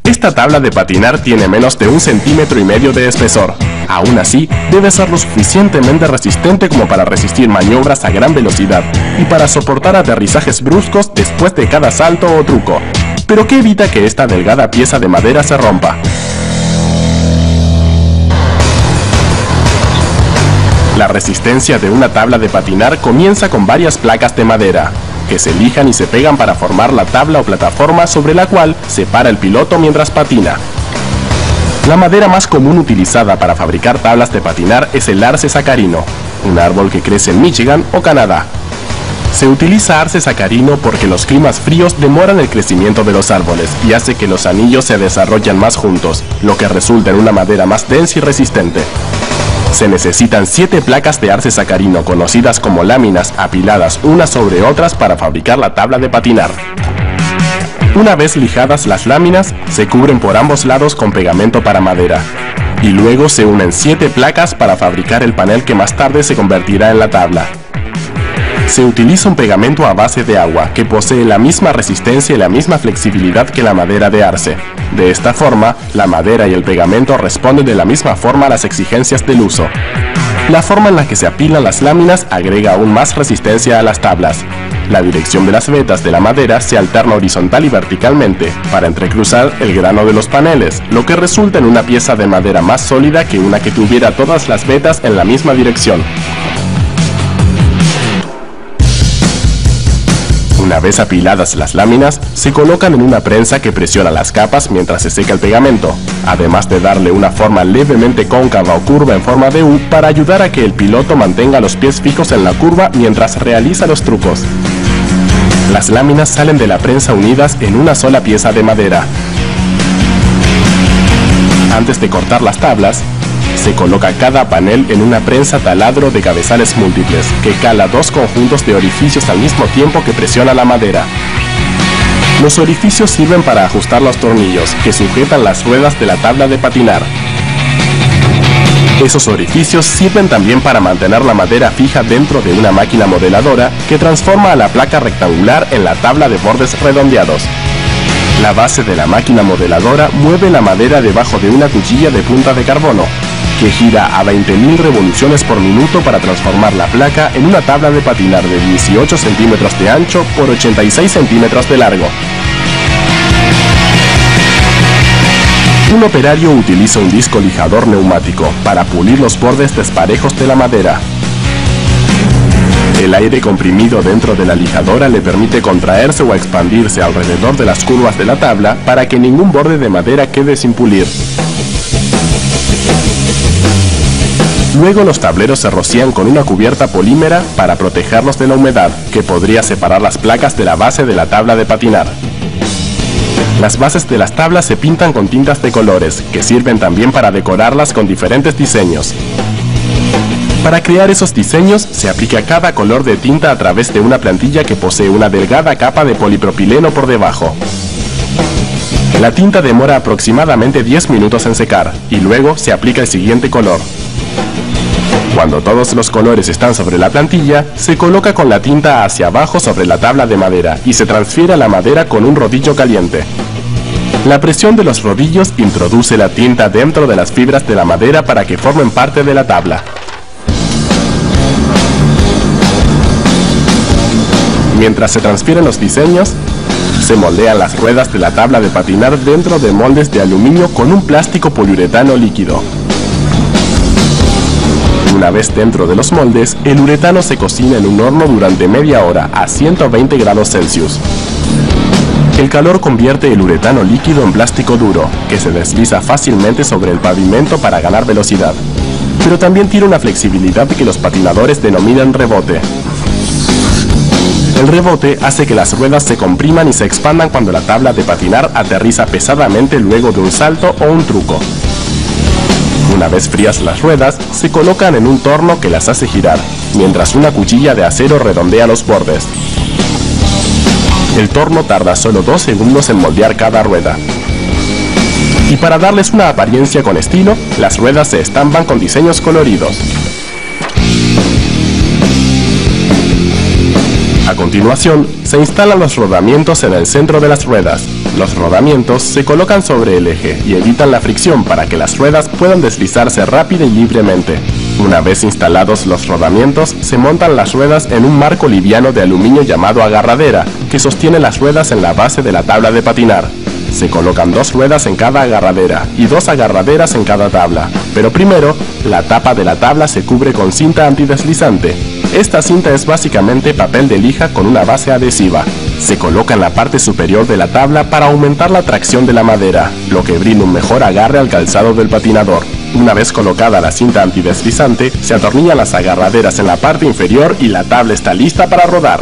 Esta tabla de patinar tiene menos de 1,5 centímetros de espesor. Aún así, debe ser lo suficientemente resistente como para resistir maniobras a gran velocidad y para soportar aterrizajes bruscos después de cada salto o truco, pero que evita que esta delgada pieza de madera se rompa. La resistencia de una tabla de patinar comienza con varias placas de madera, que se lijan y se pegan para formar la tabla o plataforma sobre la cual se para el piloto mientras patina. La madera más común utilizada para fabricar tablas de patinar es el arce sacarino, un árbol que crece en Michigan o Canadá. Se utiliza arce sacarino porque los climas fríos demoran el crecimiento de los árboles y hace que los anillos se desarrollen más juntos, lo que resulta en una madera más densa y resistente. Se necesitan 7 placas de arce sacarino conocidas como láminas apiladas unas sobre otras para fabricar la tabla de patinar. Una vez lijadas las láminas, se cubren por ambos lados con pegamento para madera, y luego se unen 7 placas para fabricar el panel que más tarde se convertirá en la tabla. Se utiliza un pegamento a base de agua que posee la misma resistencia y la misma flexibilidad que la madera de arce. De esta forma, la madera y el pegamento responden de la misma forma a las exigencias del uso. La forma en la que se apilan las láminas agrega aún más resistencia a las tablas. La dirección de las vetas de la madera se alterna horizontal y verticalmente para entrecruzar el grano de los paneles, lo que resulta en una pieza de madera más sólida que una que tuviera todas las vetas en la misma dirección. Una vez apiladas las láminas, se colocan en una prensa que presiona las capas mientras se seca el pegamento, además de darle una forma levemente cóncava o curva en forma de U para ayudar a que el piloto mantenga los pies fijos en la curva mientras realiza los trucos. Las láminas salen de la prensa unidas en una sola pieza de madera. Antes de cortar las tablas, se coloca cada panel en una prensa taladro de cabezales múltiples, que cala 2 conjuntos de orificios al mismo tiempo que presiona la madera. Los orificios sirven para ajustar los tornillos, que sujetan las ruedas de la tabla de patinar. Esos orificios sirven también para mantener la madera fija dentro de una máquina modeladora que transforma a la placa rectangular en la tabla de bordes redondeados. La base de la máquina modeladora mueve la madera debajo de una cuchilla de punta de carbono, que gira a 20.000 revoluciones por minuto para transformar la placa en una tabla de patinar de 18 centímetros de ancho por 86 centímetros de largo. Un operario utiliza un disco lijador neumático para pulir los bordes desparejos de la madera. El aire comprimido dentro de la lijadora le permite contraerse o expandirse alrededor de las curvas de la tabla para que ningún borde de madera quede sin pulir. Luego los tableros se rocían con una cubierta polímera para protegerlos de la humedad, que podría separar las placas de la base de la tabla de patinar. Las bases de las tablas se pintan con tintas de colores, que sirven también para decorarlas con diferentes diseños. Para crear esos diseños, se aplica cada color de tinta a través de una plantilla que posee una delgada capa de polipropileno por debajo. La tinta demora aproximadamente 10 minutos en secar, y luego se aplica el siguiente color. Cuando todos los colores están sobre la plantilla, se coloca con la tinta hacia abajo sobre la tabla de madera y se transfiere a la madera con un rodillo caliente. La presión de los rodillos introduce la tinta dentro de las fibras de la madera para que formen parte de la tabla. Mientras se transfieren los diseños, se moldean las ruedas de la tabla de patinar dentro de moldes de aluminio con un plástico poliuretano líquido. Una vez dentro de los moldes, el uretano se cocina en un horno durante media hora a 120 grados Celsius. El calor convierte el uretano líquido en plástico duro, que se desliza fácilmente sobre el pavimento para ganar velocidad, pero también tiene una flexibilidad que los patinadores denominan rebote. El rebote hace que las ruedas se compriman y se expandan cuando la tabla de patinar aterriza pesadamente luego de un salto o un truco. Una vez frías las ruedas, se colocan en un torno que las hace girar, mientras una cuchilla de acero redondea los bordes. El torno tarda solo 2 segundos en moldear cada rueda. Y para darles una apariencia con estilo, las ruedas se estampan con diseños coloridos. A continuación, se instalan los rodamientos en el centro de las ruedas. Los rodamientos se colocan sobre el eje y evitan la fricción para que las ruedas puedan deslizarse rápida y libremente. Una vez instalados los rodamientos, se montan las ruedas en un marco liviano de aluminio llamado agarradera, que sostiene las ruedas en la base de la tabla de patinar. Se colocan 2 ruedas en cada agarradera y 2 agarraderas en cada tabla, pero primero, la tapa de la tabla se cubre con cinta antideslizante. Esta cinta es básicamente papel de lija con una base adhesiva. Se coloca en la parte superior de la tabla para aumentar la tracción de la madera, lo que brinda un mejor agarre al calzado del patinador. Una vez colocada la cinta antideslizante, se atornillan las agarraderas en la parte inferior y la tabla está lista para rodar.